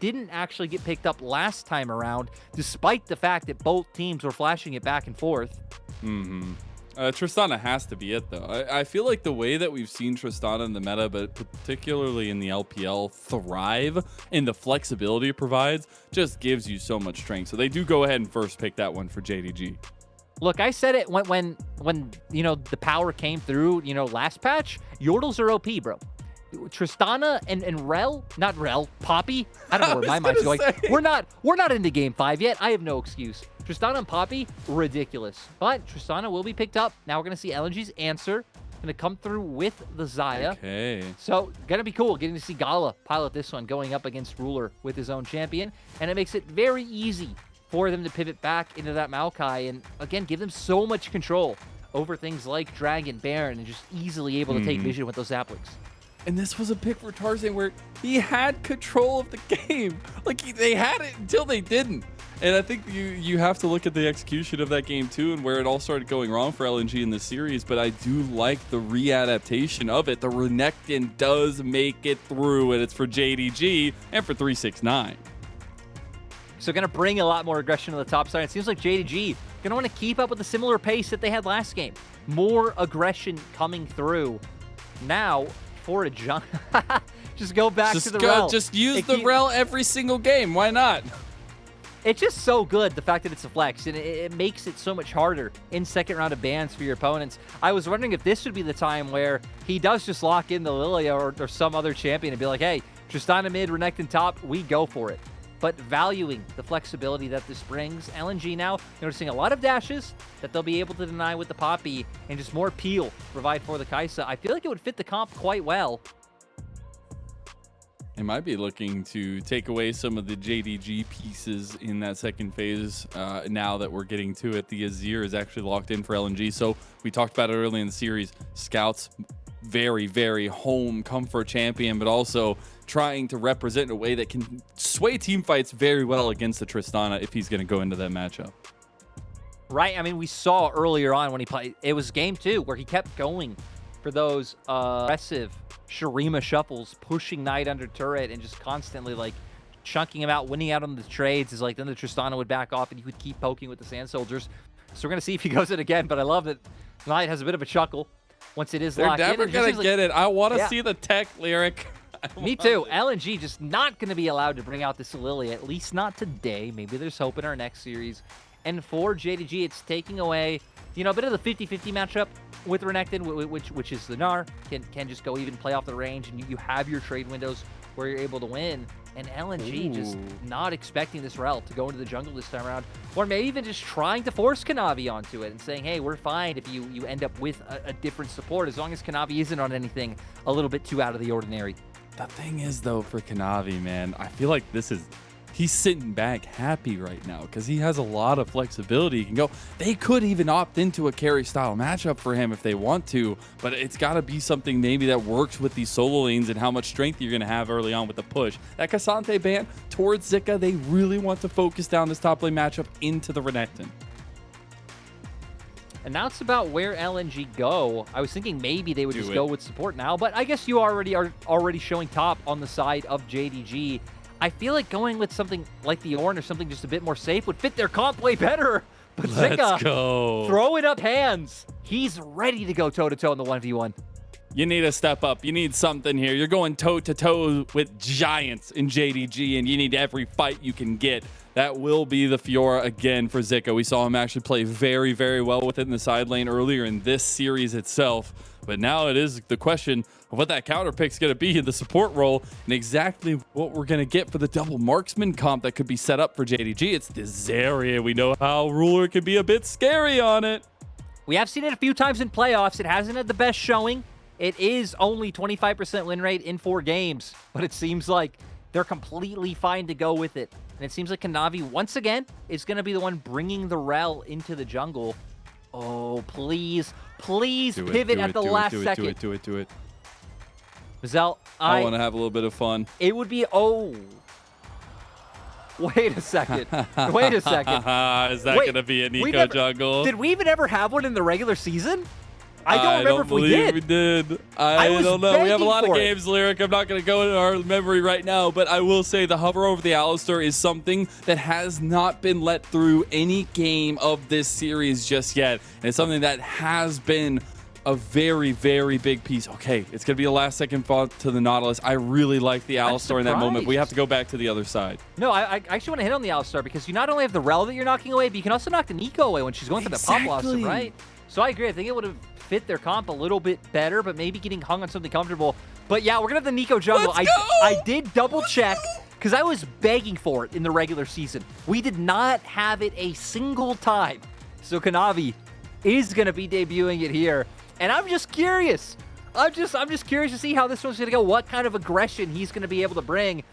didn't actually get picked up last time around, despite the fact that both teams were flashing it back and forth. Tristana has to be it, though. I feel like the way that we've seen Tristana in the meta, but particularly in the LPL, thrive in the flexibility it provides, just gives you so much strength. So they do go ahead and first pick that one for JDG. Look, I said it when you know, the power came through, you know, last patch. Yordles are OP, bro. Tristana and Rell, not Rell, Poppy. I don't know where my mind's going. We're not into game 5 yet. I have no excuse. Tristana and Poppy, ridiculous. But Tristana will be picked up. Now we're gonna see LNG's answer. Gonna come through with the Xayah. Okay. So gonna be cool getting to see Gala pilot this one, going up against Ruler with his own champion, and it makes it very easy for them to pivot back into that Maokai and again give them so much control over things like Dragon, Baron, and just easily able to take vision with those saplings. And this was a pick for Tarzan where he had control of the game. Like, they had it until they didn't. And I think you have to look at the execution of that game too and where it all started going wrong for LNG in this series. But I do like the readaptation of it. The Renekton does make it through, and it's for JDG and for 369. So going to bring a lot more aggression to the top side. It seems like JDG going to want to keep up with the similar pace that they had last game. More aggression coming through. Now, for a jump, just go back to the Rell. Just use the Rell every single game. Why not? It's just so good, the fact that it's a flex, and it makes it so much harder in second round of bans for your opponents. I was wondering if this would be the time where he does just lock in the Lilia or some other champion and be like, hey, Tristana mid, Renekton top, we go for it. But valuing the flexibility that this brings, LNG now noticing a lot of dashes that they'll be able to deny with the Poppy and just more peel to provide for the Kaisa. I feel like it would fit the comp quite well. They might be looking to take away some of the JDG pieces in that second phase now that we're getting to it. The Azir is actually locked in for LNG. So we talked about it early in the series. Scouts, very, very home comfort champion, but also trying to represent in a way that can sway team fights very well against the Tristana if he's going to go into that matchup. Right. I mean, we saw earlier on when he played, it was game 2 where he kept going for those aggressive Shurima shuffles, pushing Knight under turret and just constantly like chunking him out, winning out on the trades. Is like then the Tristana would back off and he would keep poking with the Sand Soldiers. So we're going to see if he goes it again, but I love that Knight has a bit of a chuckle once it is locked in. They're never going to get it. I want to see the tech lyric. Me too. LNG just not going to be allowed to bring out the Lilia, at least not today. Maybe there's hope in our next series. And for JDG, it's taking away, you know, a bit of the 50-50 matchup with Renekton, which is the Gnar. Can just go even play off the range, and you have your trade windows where you're able to win. And LNG just not expecting this Rell to go into the jungle this time around, or maybe even just trying to force Kanavi onto it and saying, hey, we're fine if you end up with a different support, as long as Kanavi isn't on anything a little bit too out of the ordinary. The thing is, though, for Kanavi, man, I feel like he's sitting back happy right now because he has a lot of flexibility. He can go. They could even opt into a carry style matchup for him if they want to, but it's got to be something maybe that works with these solo lanes and how much strength you're going to have early on with the push. That Cassante ban towards Zika, they really want to focus down this top lane matchup into the Renekton. And now it's about where LNG go. I was thinking maybe they would just go with support now, but I guess you are already showing top on the side of JDG. I feel like going with something like the Ornn or something just a bit more safe would fit their comp way better. But Zika, throwing up hands. He's ready to go toe-to-toe in the 1v1. You need a step up. You need something here. You're going toe-to-toe with giants in JDG, and you need every fight you can get. That will be the Fiora again for Zika. We saw him actually play very, very well with it in the side lane earlier in this series itself. But now it is the question of what that counter pick's going to be in the support role and exactly what we're going to get for the double marksman comp that could be set up for JDG. It's the Zeri. We know how Ruler can be a bit scary on it. We have seen it a few times in playoffs. It hasn't had the best showing. It is only 25% win rate in 4 games, but it seems like they're completely fine to go with it. And it seems like Kanavi, once again, is going to be the one bringing the Rell into the jungle. Oh, please pivot at the last second. Do it. Mazel, I want to have a little bit of fun. It would be, wait a second. Is that going to be a Neeko jungle? Did we even ever have one in the regular season? I don't remember if we believe did. we did. I was don't know. We have a begging lot of for it. games, Lyric. I'm not going to go into our memory right now, but I will say the hover over the Alistar is something that has not been let through any game of this series just yet. And it's something that has been a very, very big piece. Okay, it's going to be a last-second fall to the Nautilus. I really like the Alistar in that moment. We have to go back to the other side. No, I actually want to hit on the Alistar because you not only have the Rell that you're knocking away, but you can also knock the Neeko away when she's going for the Pop Blossom, right? So I agree. I think it would have fit their comp a little bit better, but maybe getting hung on something comfortable. But yeah, we're going to have the Neeko jungle. I did double-check because I was begging for it in the regular season. We did not have it a single time. So Kanavi is going to be debuting it here. And I'm just curious. I'm just curious to see how this one's going to go, what kind of aggression he's going to be able to bring.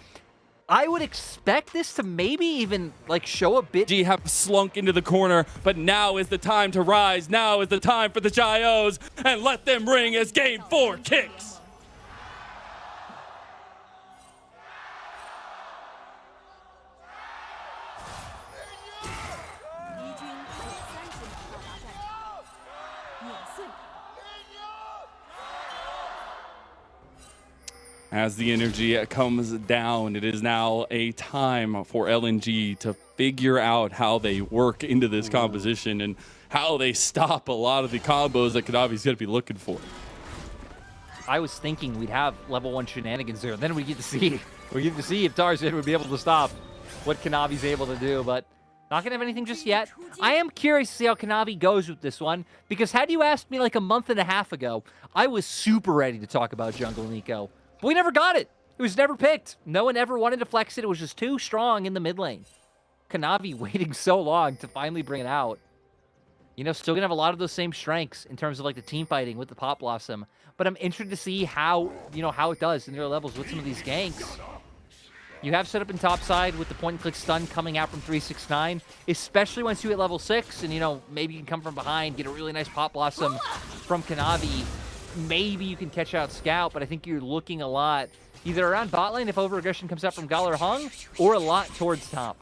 I would expect this to maybe even like show a bit. G have slunk into the corner, but now is the time to rise. Now is the time for the Gyos, and let them ring as Game 4 kicks. As the energy comes down, it is now a time for LNG to figure out how they work into this composition and how they stop a lot of the combos that Kanavi's going to be looking for. I was thinking we'd have level 1 shenanigans there, and then we get to see if Tarzan would be able to stop what Kanavi's able to do, but not going to have anything just yet. I am curious to see how Kanavi goes with this one, because had you asked me like a month and a half ago, I was super ready to talk about Jungle Neeko. But we never got it. It was never picked. No one ever wanted to flex it. It was just too strong in the mid lane. Kanavi waiting so long to finally bring it out. You know, still going to have a lot of those same strengths in terms of like the team fighting with the Pop Blossom. But I'm interested to see how, you know, how it does in their levels with some of these ganks. You have set up in top side with the point and click stun coming out from 369, especially once you hit level 6 and, you know, maybe you can come from behind, get a really nice Pop Blossom from Kanavi. Maybe you can catch out Scout, but I think you're looking a lot either around bot lane if over-aggression comes out from Gala or Hung, or a lot towards top.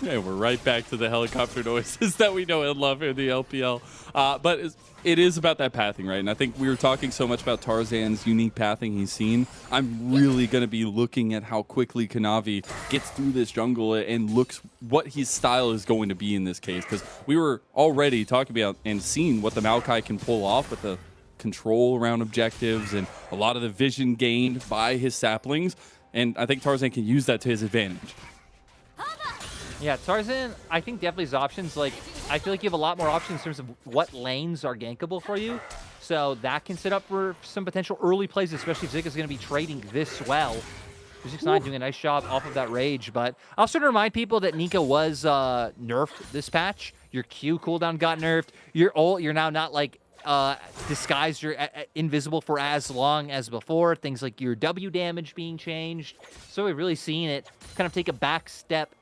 Yeah, we're right back to the helicopter noises that we know and love in the LPL. But it is about that pathing, right? And I think we were talking so much about Tarzan's unique pathing he's seen. I'm really going to be looking at how quickly Kanavi gets through this jungle and looks what his style is going to be in this case. Because we were already talking about and seeing what the Maokai can pull off with the control around objectives and a lot of the vision gained by his saplings. And I think Tarzan can use that to his advantage. Yeah, Tarzan, I think definitely his options, like, I feel like you have a lot more options in terms of what lanes are gankable for you. So that can set up for some potential early plays, especially if Zika's going to be trading this well. 269 doing a nice job off of that rage. But I also want to remind people that Neeko was nerfed this patch. Your Q cooldown got nerfed. Your ult, you're now not, like, disguised, you're invisible for as long as before. Things like your W damage being changed. So we've really seen it kind of take a back step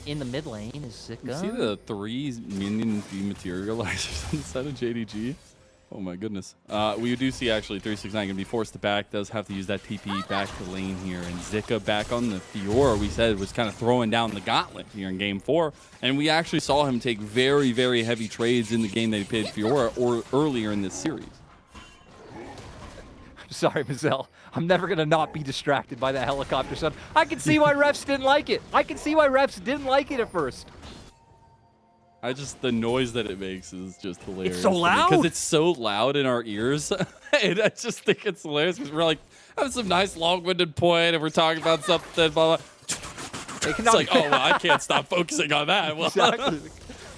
in the mid lane. Is Zika. You see the 3 minion dematerializers inside of JDG? Oh my goodness. We do see actually 369 going to be forced to back. Does have to use that TP back to lane here. And Zika back on the Fiora, we said, was kind of throwing down the gauntlet here in game 4. And we actually saw him take very, very heavy trades in the game that he played Fiora or earlier in this series. Sorry, Mazel. I'm never going to not be distracted by that helicopter sound. I can see why refs didn't like it. I can see why refs didn't like it at first. The noise that it makes is just hilarious. It's so loud. Because it's so loud in our ears. And I just think it's hilarious because we're like, having some nice long-winded point and we're talking about something, blah, blah. It's like, oh, well, I can't stop focusing on that. Well, exactly.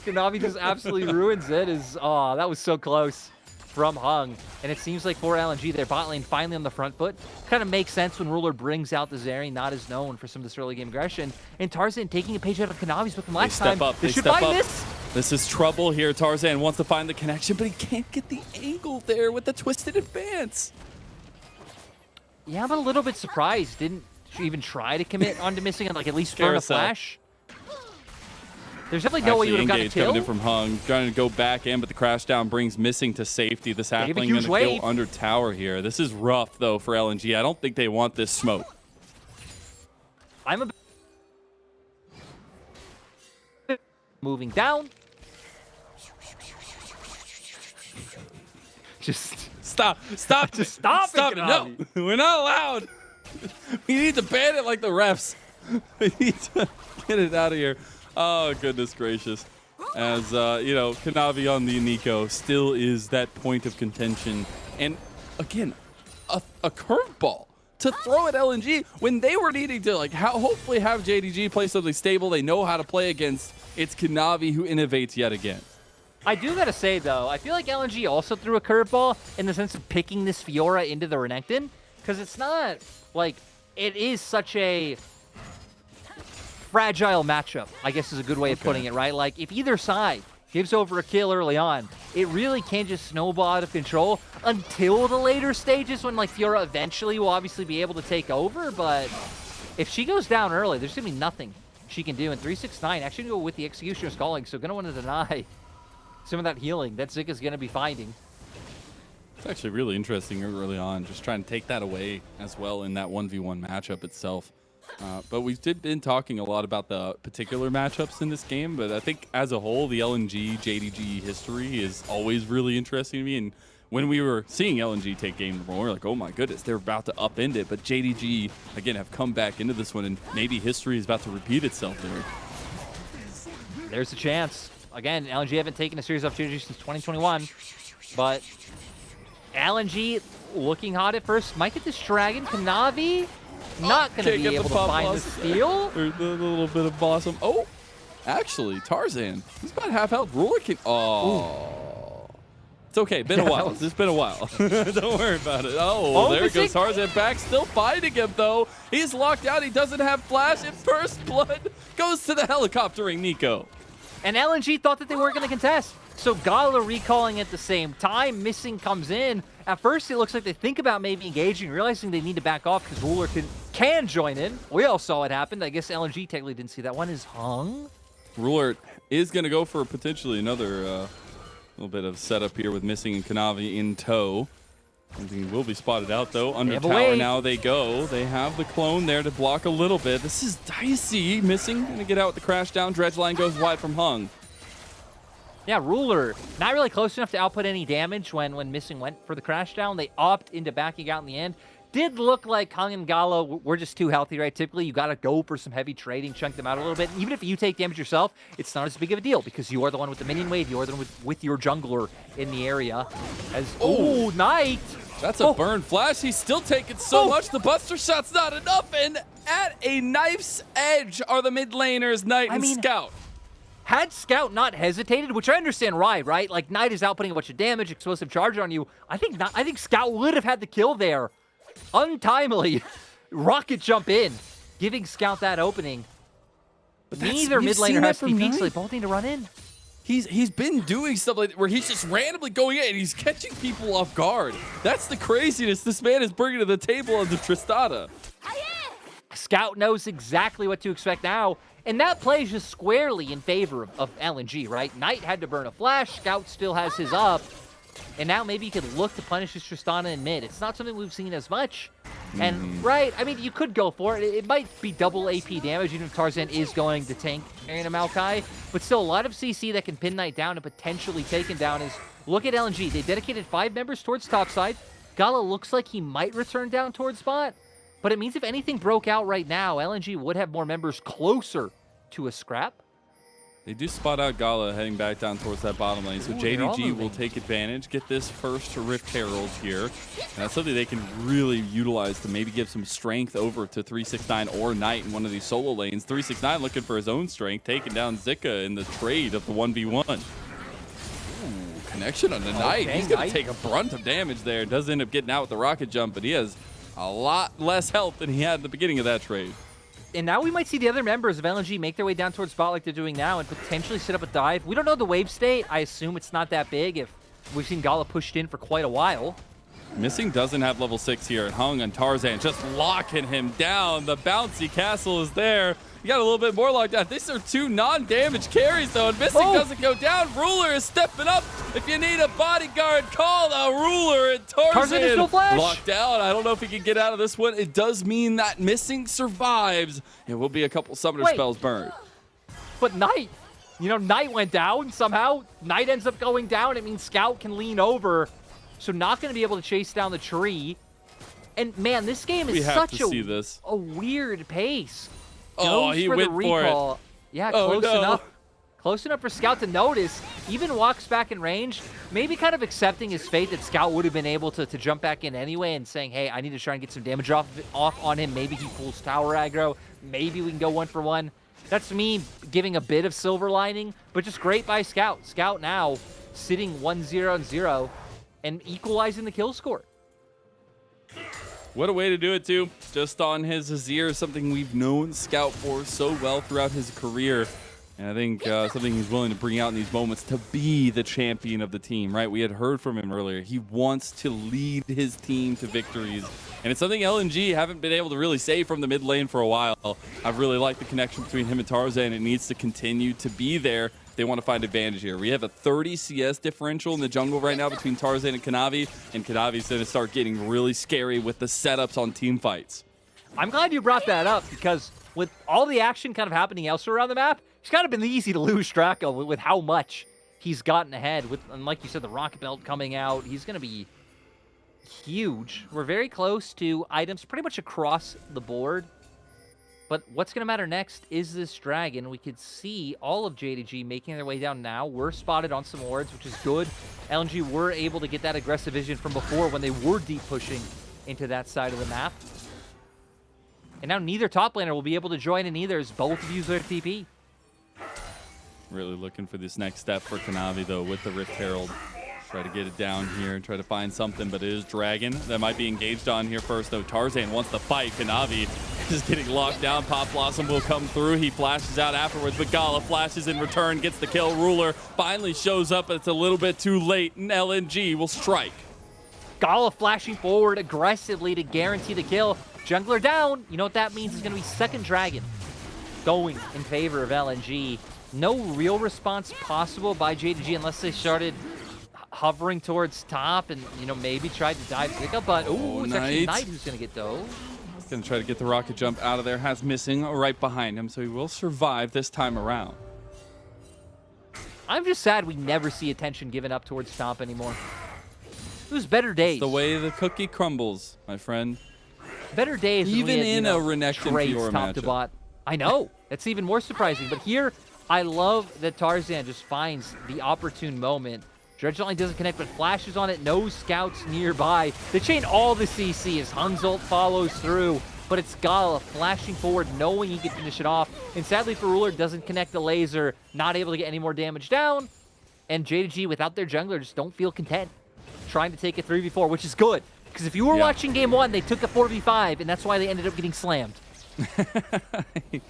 Kanavi just absolutely ruins it. Oh, that was so close from Hung. And it seems like for LNG, their bot lane finally on the front foot. Kind of makes sense when Ruler brings out the Zeri, not as known for some of this early game aggression. And Tarzan taking a page out of Kanavi's book from last time. They should find this. This is trouble here. Tarzan wants to find the connection, but he can't get the angle there with the twisted advance. Yeah, I'm a little bit surprised. Didn't even try to commit onto missing and like at least burn a flash. There's definitely no way you would have gotten a kill. Coming in from Hung, trying to go back in, but the crash down brings missing to safety. The sapling going to go under tower here. This is rough though for LNG. I don't think they want this smoke. I'm a moving down. Just Stop just stop it, No, Kanavi. we're not allowed. We need to ban it like the refs. We need to get it out of here. Oh, goodness gracious. As, you know, Kanavi on the Neeko still is that point of contention. And, again, a curveball to throw at LNG when they were needing to, like, hopefully have JDG play something stable they know how to play against. It's Kanavi who innovates yet again. I do gotta say, though, I feel like LNG also threw a curveball in the sense of picking this Fiora into the Renekton, because it's not, like, it is such a fragile matchup, I guess is a good way of putting it, right? Like, if either side gives over a kill early on, it really can just snowball out of control until the later stages when, like, Fiora eventually will obviously be able to take over, but if she goes down early, there's gonna be nothing she can do, and 369 actually go with the Executioner's Calling, so gonna want to deny some of that healing that Zika's gonna be finding. It's actually really interesting early on, just trying to take that away as well in that 1v1 matchup itself. But we've been talking a lot about the particular matchups in this game, but I think as a whole, the LNG JDG history is always really interesting to me. And when we were seeing LNG take game number 1, we were like, oh my goodness, they're about to upend it. But JDG, again, have come back into this one, and maybe history is about to repeat itself there. There's a chance. Again, LNG haven't taken a series off JDG since 2021, but LNG looking hot at first. Might get this Dragon. Kanavi not going to be able to find the steal. There's a little bit of Blossom. Oh, actually, Tarzan. He's about half health. Ruler can. Oh. It's okay. Been a while. It's been a while. Don't worry about it. Oh, there goes Tarzan back. Still fighting him, though. He's locked out. He doesn't have flash. And first blood goes to the helicoptering Neeko. And LNG thought that they weren't going to contest. So Gala recalling at the same time. Missing comes in. At first, it looks like they think about maybe engaging, realizing they need to back off because Ruler can join in. We all saw it happen. I guess LNG technically didn't see that one. Is hung. Ruler is going to go for potentially another little bit of setup here with Missing and Kanavi in tow. He will be spotted out, though. Under tower now they go. They have the clone there to block a little bit. This is dicey. Missing going to get out with the crash down. Dredge line goes wide from Hung. Yeah, Ruler, not really close enough to output any damage when Missing went for the crash down. They opt into backing out in the end. Did look like Hung and Gala were just too healthy, right? Typically, you got to go for some heavy trading, chunk them out a little bit. Even if you take damage yourself, it's not as big of a deal because you are the one with the minion wave. You are the one with your jungler in the area. Oh, Knight! That's a burn flash. He's still taking so much. The Buster Shot's not enough. And at a knife's edge are the mid laners, Knight and Scout. Had Scout not hesitated, which I understand why, right? Like, Knight is outputting a bunch of damage, explosive charge on you. I think Scout would have had the kill there. Untimely. Rocket jump in, giving Scout that opening. But neither mid laner has TP, so they both need to run in. He's been doing stuff like that where he's just randomly going in and he's catching people off guard. That's the craziness this man is bringing to the table of the Tristana. Scout knows exactly what to expect now, and that plays just squarely in favor of LNG, right? Knight had to burn a flash, Scout still has his up, and now maybe he could look to punish his Tristana in mid. It's not something we've seen as much. And, right, I mean, you could go for it. It might be double AP damage, even if Tarzan is going to tank carrying a Maokai. But still, a lot of CC that can pin Knight down and potentially take him down is, look at LNG. They dedicated 5 members towards topside. Gala looks like he might return down towards bot. But it means if anything broke out right now, LNG would have more members closer to a scrap. They do spot out Gala heading back down towards that bottom lane. So JDG will take advantage, get this first Rift Herald here. And that's something they can really utilize to maybe give some strength over to 369 or Knight in one of these solo lanes. 369 looking for his own strength, taking down Zika in the trade of the 1v1. Ooh, connection on the Knight. He's going to take a brunt of damage there. Does end up getting out with the rocket jump, but he has a lot less health than he had at the beginning of that trade. And now we might see the other members of LNG make their way down towards bot like they're doing now and potentially set up a dive. We don't know the wave state. I assume it's not that big if we've seen Gala pushed in for quite a while. Missing doesn't have level 6 here. Hung on Tarzan just locking him down. The bouncy castle is there. You got a little bit more locked down. These are 2 non-damage carries, though, and Missing doesn't go down. Ruler is stepping up. If you need a bodyguard, call the Ruler, and Tarzan is no flash. Locked down. I don't know if he can get out of this one. It does mean that Missing survives. It will be a couple summoner spells burned. But Knight, you know, Knight went down somehow. Knight ends up going down. It means Scout can lean over so not going to be able to chase down the tree. And man, this game is such a weird pace. Oh, Goes he for went the recall. for it. Yeah, Oh, close no. enough. Close enough for Scout to notice. Even walks back in range, maybe kind of accepting his fate that Scout would have been able to jump back in anyway and saying, hey, I need to try and get some damage off on him. Maybe he pulls tower aggro. Maybe we can go 1-for-1. That's me giving a bit of silver lining, but just great by Scout. Scout now sitting 1-0-0 and equalizing the kill score. What a way to do it, too. Just on his Azir, something we've known Scout for so well throughout his career. And I think something he's willing to bring out in these moments to be the champion of the team, right? We had heard from him earlier. He wants to lead his team to victories. And it's something LNG haven't been able to really say from the mid lane for a while. I've really liked the connection between him and Tarzan. It needs to continue to be there. They want to find advantage here. We have a 30 CS differential in the jungle right now between Tarzan and Kanavi. And Kanavi's going to start getting really scary with the setups on team fights. I'm glad you brought that up because with all the action kind of happening elsewhere around the map, it's kind of been easy to lose track of with how much he's gotten ahead. And like you said, the Rocket Belt coming out, he's going to be huge. We're very close to items pretty much across the board. But what's going to matter next is this dragon. We could see all of JDG making their way down now. We're spotted on some wards, which is good. LNG were able to get that aggressive vision from before when they were deep pushing into that side of the map. And now neither top laner will be able to join in either as both use their TP. Really looking for this next step for Kanavi, though, with the Rift Herald. Try to get it down here and try to find something, but it is Dragon that might be engaged on here first, though. Tarzan wants to fight. Kanavi is getting locked down. Pop Blossom will come through. He flashes out afterwards, but Gala flashes in return, gets the kill. Ruler finally shows up, but it's a little bit too late, and LNG will strike. Gala flashing forward aggressively to guarantee the kill. Jungler down. You know what that means? It's going to be second Dragon going in favor of LNG. No real response possible by JDG unless they started hovering towards top and, you know, maybe tried to dive Zika, but ooh, it's actually Knight who's going to get dove. He's going to try to get the rocket jump out of there. Has missing right behind him, so he will survive this time around. I'm just sad we never see attention given up towards top anymore. It was better days. It's the way the cookie crumbles, my friend. Better days. Even had, in a Renekton Fiora top to bot. I know. That's even more surprising. But here, I love that Tarzan just finds the opportune moment. Dredgeline doesn't connect, but flashes on it. No scouts nearby. They chain all the CC as Hunzolt follows through. But it's Gala flashing forward, knowing he can finish it off. And sadly for Ruler, doesn't connect the laser. Not able to get any more damage down. And JDG, without their jungler, just don't feel content. Trying to take a 3v4, which is good. Because if you were watching game one, they took a 4v5, and that's why they ended up getting slammed. Get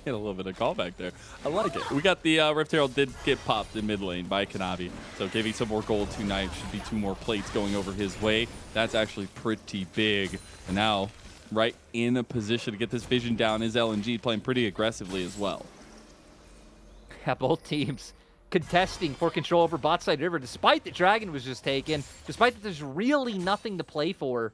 a little bit of callback there. I like it. We got the Rift Herald did get popped in mid lane by Kanavi, so giving some more gold to Knight. Should be 2 more plates going over his way. That's actually pretty big. And now, right in a position to get this vision down is LNG, playing pretty aggressively as well. Yeah, both teams contesting for control over bot side river, despite the dragon was just taken, despite that there's really nothing to play for.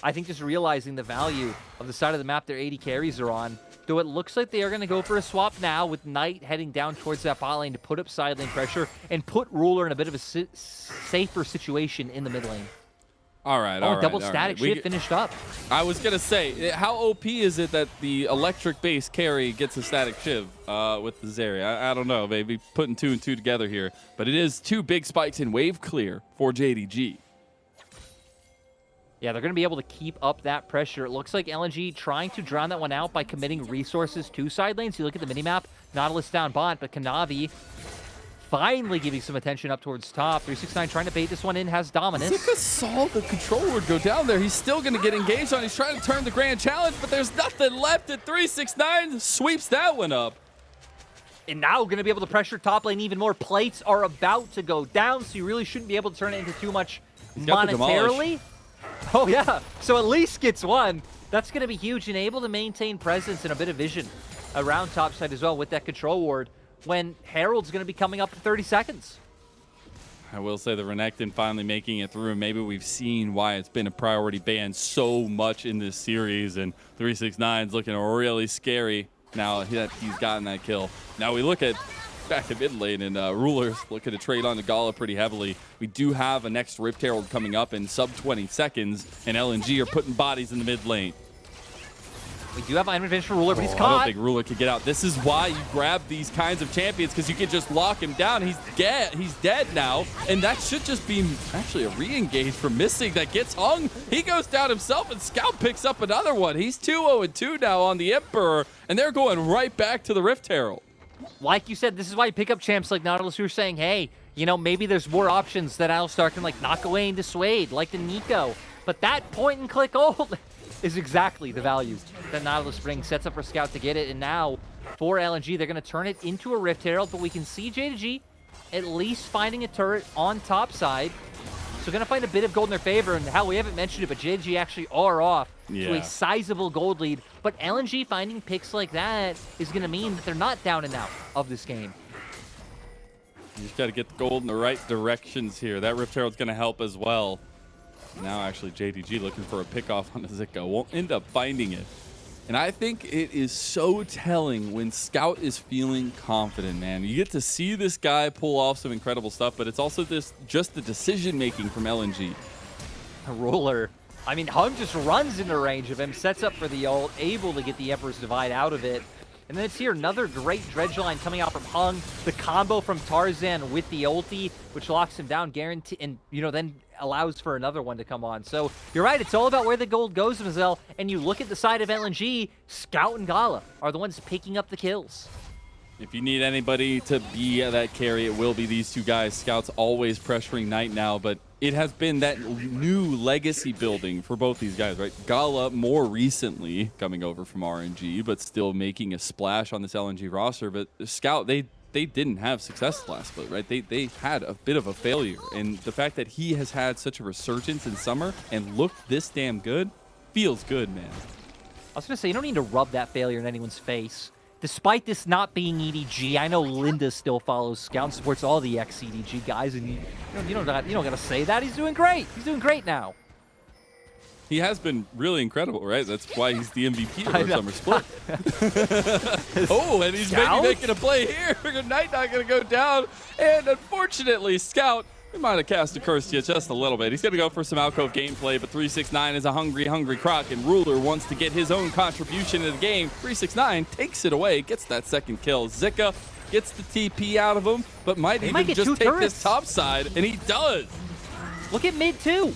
I think just realizing the value of the side of the map their 80 carries are on, though it looks like they are going to go for a swap now with Knight heading down towards that bot lane to put up side lane pressure and put Ruler in a bit of a safer situation in the mid lane. All right, double static shift finished up. I was going to say, how OP is it that the electric base carry gets a static shiv with the Zeri? I don't know, maybe putting 2 and 2 together here. But it is 2 big spikes in wave clear for JDG. Yeah, they're going to be able to keep up that pressure. It looks like LNG trying to drown that one out by committing resources to side lanes. You look at the minimap, Nautilus down bot, but Kanavi finally giving some attention up towards top. 369 trying to bait this one in, has dominance. Zika saw the control ward go down there. He's still going to get engaged on. He's trying to turn the grand challenge, but there's nothing left at 369. Sweeps that one up. And now going to be able to pressure top lane even more. Plates are about to go down, so you really shouldn't be able to turn it into too much monetarily. Oh, yeah. So at least gets one. That's going to be huge and able to maintain presence and a bit of vision around top side as well with that control ward when Herald's going to be coming up to 30 seconds. I will say the Renekton finally making it through. Maybe we've seen why it's been a priority ban so much in this series, and 369's looking really scary now that he's gotten that kill. Now we look at back in mid lane, and Ruler's looking to trade on to Gala pretty heavily. We do have a next Rift Herald coming up in sub 20 seconds, and LNG are putting bodies in the mid lane. We do have item advantage for Ruler, but he's I caught. don't think Ruler could get out. This is why you grab these kinds of champions, because you can just lock him down. He's dead now, and that should just be actually a re-engage from Missing that gets hung. He goes down himself, and Scout picks up another one. He's 2-0-2 now on the Emperor, and they're going right back to the Rift Herald. Like you said, this is why you pick up champs like Nautilus who are saying, hey, you know, maybe there's more options that Alistar can like knock away and dissuade, like the Neeko. But that point and click ult is exactly the value that Nautilus brings. Sets up for Scout to get it, and now for LNG, they're going to turn it into a Rift Herald, but we can see JDG at least finding a turret on top side. So going to find a bit of gold in their favor, and hell, we haven't mentioned it, but JDG actually are off to a sizable gold lead. But LNG finding picks like that is going to mean that they're not down and out of this game. You just got to get the gold in the right directions here. That Rift Herald's going to help as well. Now actually JDG looking for a pick-off on the Zika. Won't end up finding it. And I think it is so telling when Scout is feeling confident, man. You get to see this guy pull off some incredible stuff, but it's also just the decision-making from LNG. Ruler. I mean, Hung just runs into range of him, sets up for the ult, able to get the Emperor's Divide out of it. And then it's here, another great dredge line coming out from Hung. The combo from Tarzan with the ulti, which locks him down, guarantee, and you know, then allows for another one to come on. So you're right, it's all about where the gold goes, Mazel. And you look at the side of LNG, Scout and Gala are the ones picking up the kills. If you need anybody to be that carry, it will be these two guys. Scout's always pressuring Knight now, but it has been that new legacy building for both these guys, right? Gala more recently coming over from RNG, but still making a splash on this LNG roster. But Scout, they didn't have success last split, right? They had a bit of a failure. And the fact that he has had such a resurgence in summer and looked this damn good feels good, man. I was going to say, you don't need to rub that failure in anyone's face. Despite this not being EDG, I know Linda still follows Scout and supports all the ex-EDG guys, and you don't got to say that. He's doing great. He's doing great now. He has been really incredible, right? That's why he's the MVP of our summer split. Oh, and he's Scout? maybe making a play here. Knight not going to go down. And unfortunately, Scout, we might have cast a curse yet just a little bit. He's going to go for some alcove gameplay, but 369 is a hungry croc, and Ruler wants to get his own contribution to the game. 369 takes it away, gets that second kill. Zika gets the TP out of him, but might even just take this top side, and he does. Look at mid too.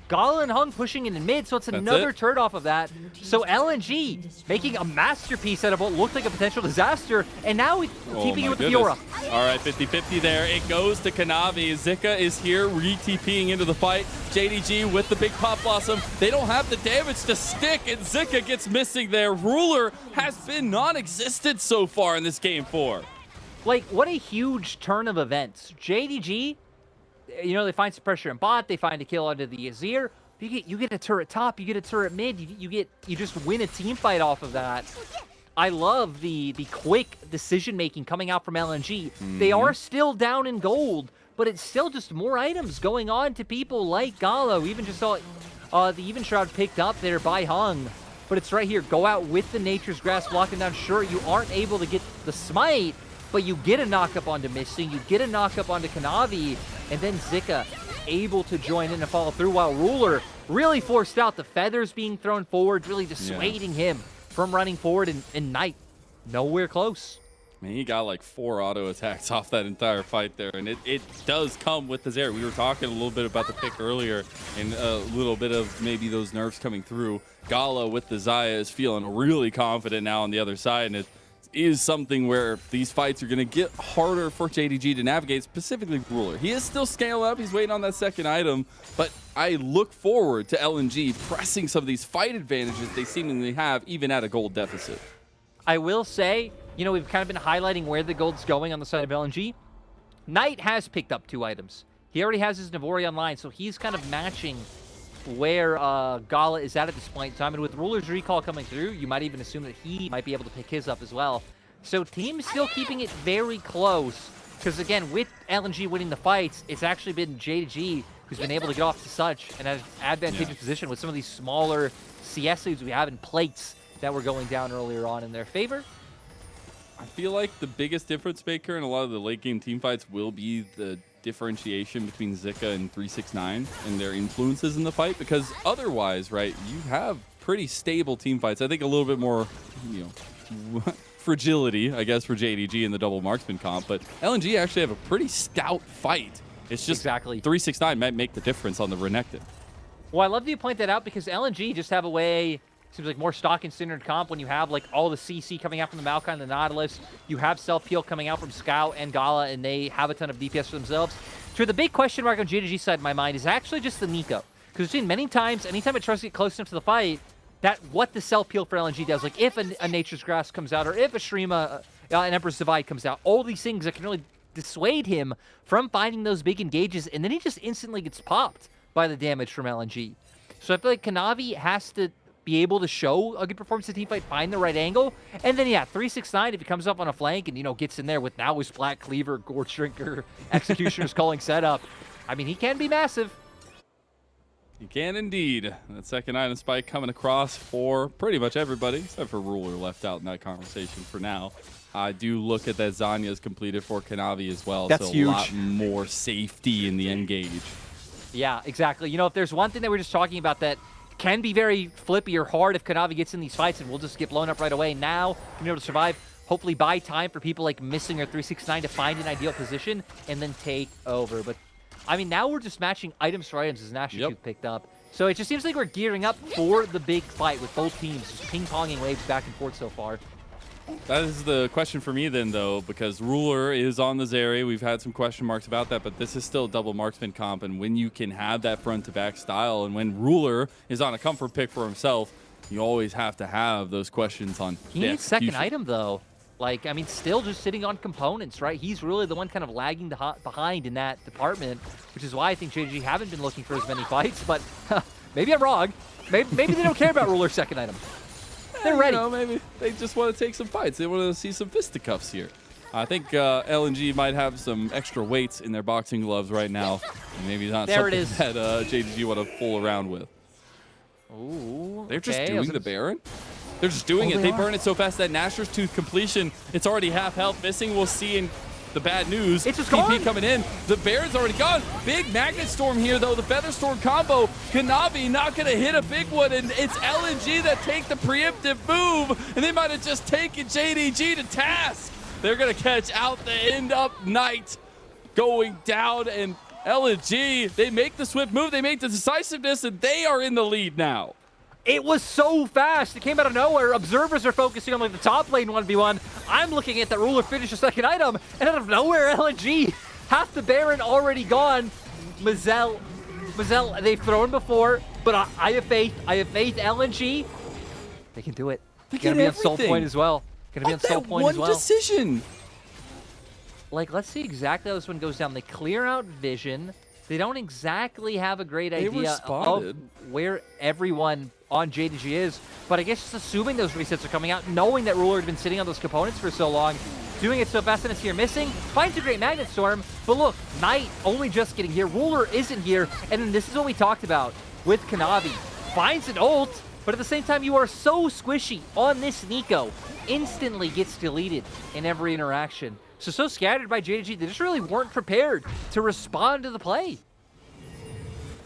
Gala and Hung pushing into mid, so it's another turret off of that. So LNG making a masterpiece out of what looked like a potential disaster, and now keeping it with the Fiora. All right, 50-50 there. It goes to Kanavi. Zika is here re-TPing into the fight. JDG with the big pop blossom. They don't have the damage to stick, and Zika gets missing there. Ruler has been non-existent so far in this game 4. Like, what a huge turn of events. JDG, you know, they find some pressure in bot, they find a kill onto the Azir. You get a turret top, you get a turret mid, you just win a team fight off of that. I love the quick decision making coming out from LNG. They are still down in gold, but it's still just more items going on to people like Gala. We even just saw the Even Shroud picked up there by Hung. But it's right here. Go out with the Nature's Grasp, locking down. Sure, you aren't able to get the smite, but you get a knock-up onto Missing, you get a knock-up onto Kanavi, and then Zika able to join in and follow through, while Ruler really forced out the feathers being thrown forward, really dissuading him from running forward, and Knight nowhere close. Man, he got like 4 auto attacks off that entire fight there, and it does come with the Zeri. We were talking a little bit about the pick earlier, and a little bit of maybe those nerfs coming through. Gala with the Xayah is feeling really confident now on the other side, and it is something where these fights are going to get harder for JDG to navigate, specifically Ruler. He is still scale up. He's waiting on that second item, but I look forward to LNG pressing some of these fight advantages they seemingly have, even at a gold deficit. I will say, you know, we've kind of been highlighting where the gold's going on the side of LNG. Knight has picked up 2 items. He already has his Navori online, so he's kind of matching where Gala is at this point in time. And with Ruler's recall coming through, you might even assume that he might be able to pick his up as well. So team still keeping it very close, because again, with LNG winning the fights, it's actually been JDG who's been able to get off to such an advantageous position with some of these smaller CS leads we have in plates that were going down earlier on in their favor. I feel like the biggest difference maker in a lot of the late game team fights will be the differentiation between Zika and 369 and their influences in the fight, because otherwise, right, you have pretty stable team fights. I think a little bit more, you know, fragility, I guess, for JDG in the double marksman comp, but LNG actually have a pretty stout fight. It's just exactly 369 might make the difference on the Renekton. Well, I love that you point that out, because LNG just have a way, seems like more stock and standard comp when you have like all the CC coming out from the Maokai and the Nautilus. You have self-heal coming out from Scout and Gala, and they have a ton of DPS for themselves. So the big question mark on JDG's side in my mind is actually just the Neeko. Because we've seen many times, anytime it tries to get close enough to the fight, that what the self-heal for LNG does. Like if a Nature's Grasp comes out, or if a Shrima, an Emperor's Divide comes out, all these things that can really dissuade him from finding those big engages, and then he just instantly gets popped by the damage from LNG. So I feel like Kanavi has to be able to show a good performance in team fight, find the right angle, and then yeah, 369 if he comes up on a flank and, you know, gets in there with now his Black Cleaver, Gorge Drinker, Executioner's calling setup. I mean, he can be massive. He can indeed. That second item spike coming across for pretty much everybody, except for Ruler left out in that conversation for now. I do look at that Zanya's completed for Kanavi as well. That's so huge. A lot more safety in the engage. Yeah, exactly. You know, if there's one thing that we're just talking about that can be very flippy or hard if Kanavi gets in these fights and we'll just get blown up right away, now being able to survive, hopefully buy time for people like Missing or 369 to find an ideal position and then take over. But I mean, now we're just matching items for items as Nasher picked up. So it just seems like we're gearing up for the big fight with both teams just ping-ponging waves back and forth so far. That is the question for me then, though, because Ruler is on the Zeri. We've had some question marks about that, but this is still double marksman comp, and when you can have that front-to-back style, and when Ruler is on a comfort pick for himself, you always have to have those questions on He needs second item, though. Like, I mean, still just sitting on components, right? He's really the one kind of lagging behind in that department, which is why I think JDG haven't been looking for as many fights, but maybe I'm wrong. Maybe they don't care about Ruler's second item. They're ready. You know, maybe they just want to take some fights. They want to see some fisticuffs here. I think LNG might have some extra weights in their boxing gloves right now. Maybe not there something that JDG want to fool around with. Ooh, They're just doing the Baron? They're just doing it. They burn it so fast that Nasher's to completion. It's already half health missing. We'll see in the bad news. It's just TP gone. coming in. The Baron's already gone. Big Magnet Storm here, though. The Feather Storm combo. Kanavi not going to hit a big one, and it's LNG that take the preemptive move, and they might have just taken JDG to task. They're going to catch out the end up Knight going down, and LNG, they make the swift move, they make the decisiveness, and they are in the lead now. It was so fast. It came out of nowhere. Observers are focusing on like the top lane 1v1. I'm looking at that Ruler finish a second item, and out of nowhere, LNG, half the Baron already gone. Mazel, they've thrown before, but I have faith. I have faith. LNG, they can do it. They're gonna be on Soul Point as well. Gonna be on Soul Point as well. One decision. Like, let's see exactly how this one goes down. They clear out vision. They don't exactly have a great idea of where everyone on JDG is, but I guess just assuming those resets are coming out, knowing that Ruler had been sitting on those components for so long, doing it so fast and it's here missing, finds a great Magnet Storm, but look, Knight only just getting here, Ruler isn't here, and then this is what we talked about with Kanavi. Finds an ult, but at the same time, you are so squishy on this Neeko, instantly gets deleted in every interaction. So scattered by JDG, they just really weren't prepared to respond to the play.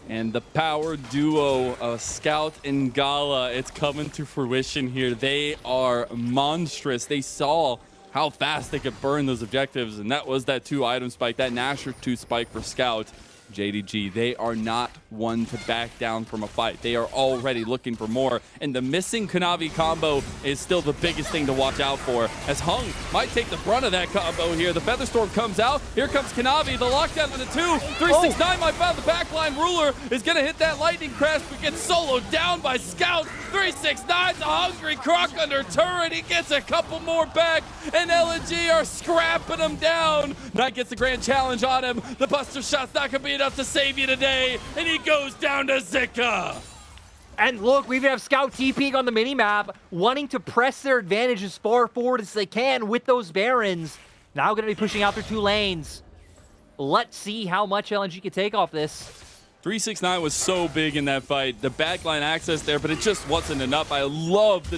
And the power duo of Scout and Gala, it's coming to fruition here. They are monstrous. They saw how fast they could burn those objectives, and that was that 2-item spike, that Nasher 2 spike for Scout. JDG, they are not one to back down from a fight. They are already looking for more, and the missing Kanavi combo is still the biggest thing to watch out for, as Hung might take the brunt of that combo here. The Featherstorm comes out. Here comes Kanavi. The lockdown to the 2. 369 might find the backline. Ruler is going to hit that lightning crash, but gets soloed down by Scout. 369's a hungry croc under turret. He gets a couple more back, and LNG are scrapping him down. Knight gets the grand challenge on him. The buster shot's not going to be enough to save you today, and he goes down to Zika. And look, we even have Scout TPing on the minimap, wanting to press their advantage as far forward as they can with those Barons. Now going to be pushing out their 2 lanes. Let's see how much LNG can take off this. 369 was so big in that fight. The backline access there, but it just wasn't enough. I love the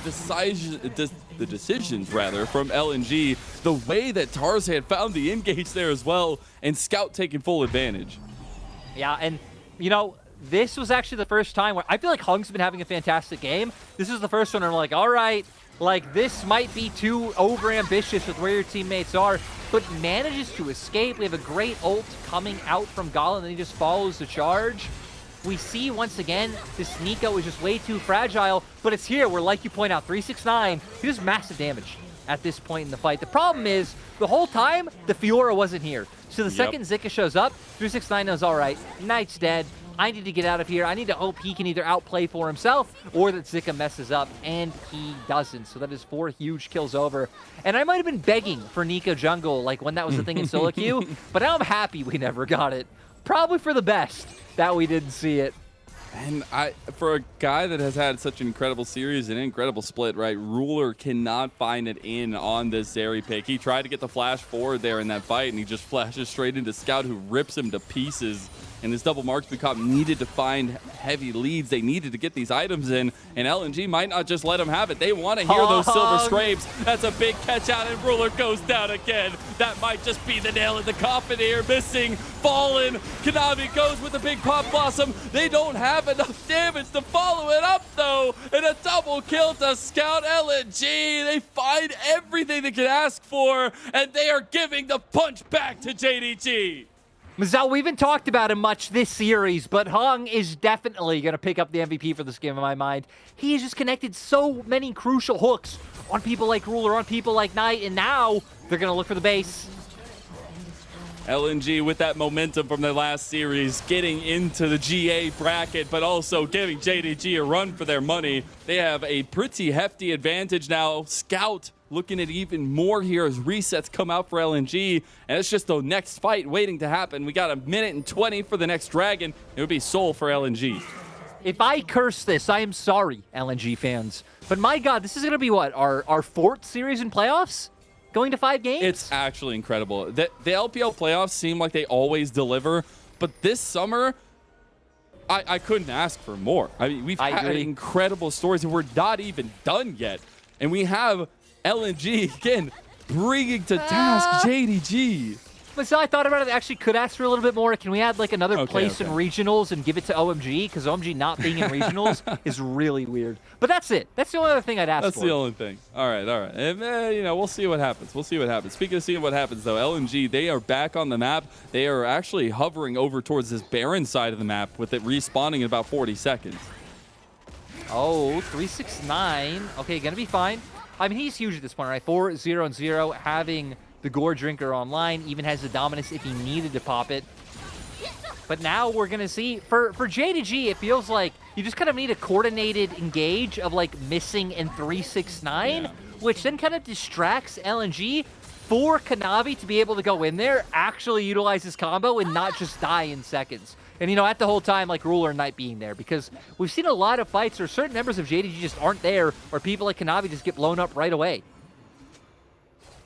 decisions rather from LNG. The way that Tarzan found the engage there as well, and Scout taking full advantage. Yeah, and you know, this was actually the first time where I feel like Hung's been having a fantastic game. This is the first one where I'm like, all right, like this might be too over-ambitious with where your teammates are, but manages to escape. We have a great ult coming out from Gala, and then he just follows the charge. We see once again, this Neeko is just way too fragile, but it's here where, like you point out, 369, he does massive damage at this point in the fight. The problem is, the whole time, the Fiora wasn't here. So the second Zika shows up, 369 knows, all right, Knight's dead. I need to get out of here. I need to hope he can either outplay for himself or that Zika messes up, and he doesn't. So that is 4 huge kills over. And I might have been begging for Neeko jungle, like when that was the thing in solo queue, but now I'm happy we never got it. Probably for the best that we didn't see it. And for a guy that has had such an incredible series and an incredible split, right, Ruler cannot find it in on this Zeri pick. He tried to get the flash forward there in that fight, and he just flashes straight into Scout, who rips him to pieces. And this double marksman comp needed to find heavy leads. They needed to get these items in, and LNG might not just let them have it. They want to hear those silver scrapes. That's a big catch out, and Ruler goes down again. That might just be the nail in the coffin here. Missing, fallen. Kanavi goes with a big pop blossom. They don't have enough damage to follow it up, though. And a double kill to Scout. LNG. They find everything they could ask for, and they are giving the punch back to JDG. Mazel, we haven't talked about him much this series, but Hung is definitely going to pick up the MVP for this game in my mind. He has just connected so many crucial hooks on people like Ruler, on people like Knight, and now they're going to look for the base. LNG with that momentum from the last series, getting into the GA bracket, but also giving JDG a run for their money. They have a pretty hefty advantage now. Scout looking at even more here as resets come out for LNG, and it's just the next fight waiting to happen. We got 1:20 for the next dragon. It would be Soul for LNG. If I curse this, I am sorry, LNG fans. But my God, this is going to be what, our 4th series in playoffs? Going to 5 games? It's actually incredible. The LPL playoffs seem like they always deliver, but this summer, I couldn't ask for more. I mean, we've had incredible stories, and we're not even done yet. And we have LNG, again, bringing to task JDG. But so I thought about it, actually could ask for a little bit more. Can we add like another place in regionals and give it to OMG? Because OMG not being in regionals is really weird. But that's it. That's the only other thing I'd ask for. That's the only thing. All right, all right. And, you know, we'll see what happens. We'll see what happens. Speaking of seeing what happens, though, LNG, they are back on the map. They are actually hovering over towards this Baron side of the map with it respawning in about 40 seconds. Oh, 369. Okay, gonna be fine. I mean, he's huge at this point, right? 4-0-0, having the Gore Drinker online, even has the Dominus if he needed to pop it. But now we're going to see, for JDG, it feels like you just kind of need a coordinated engage of like missing and 369, which then kind of distracts LNG for Kanavi to be able to go in there, actually utilize his combo and not just die in seconds. And, you know, at the whole time, like, Ruler and Knight being there, because we've seen a lot of fights where certain members of JDG just aren't there, or people like Kanavi just get blown up right away.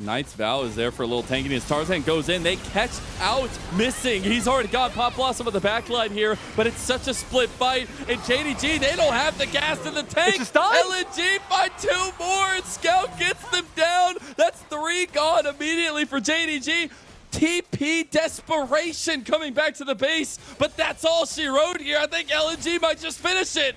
Knight's Vow is there for a little tanking as Tarzan goes in. They catch out Missing. He's already got Pop Blossom on the backline here, but it's such a split fight. And JDG, they don't have the gas in the tank. LNG find 2 more, and Scout gets them down. That's 3 gone immediately for JDG. TP desperation coming back to the base, but that's all she wrote here. I think LNG might just finish it.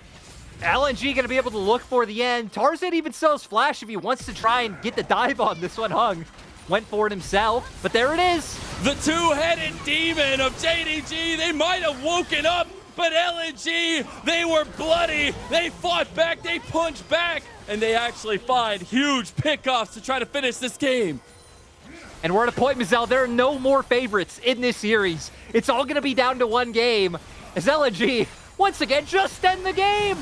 LNG going to be able to look for the end. Tarzan even sells Flash if he wants to try and get the dive on this one. Hung went for it himself, but there it is. The 2-headed demon of JDG. They might have woken up, but LNG, they were bloody. They fought back, they punched back, and they actually find huge pickoffs to try to finish this game. And we're at a point, Mazel, there are no more favorites in this series. It's all going to be down to 1 game as LNG, once again, just end the game.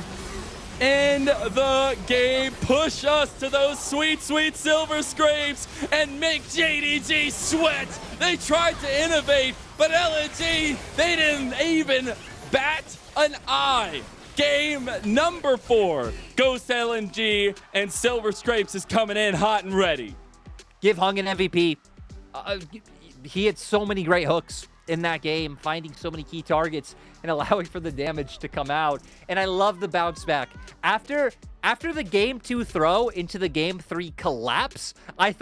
End the game, push us to those sweet, sweet silver scrapes and make JDG sweat. They tried to innovate, but LNG, they didn't even bat an eye. Game number 4 goes to LNG, and Silver Scrapes is coming in hot and ready. Give Hung an MVP. He had so many great hooks in that game, finding so many key targets and allowing for the damage to come out. And I love the bounce back. After the game 2 throw into the game 3 collapse, I thought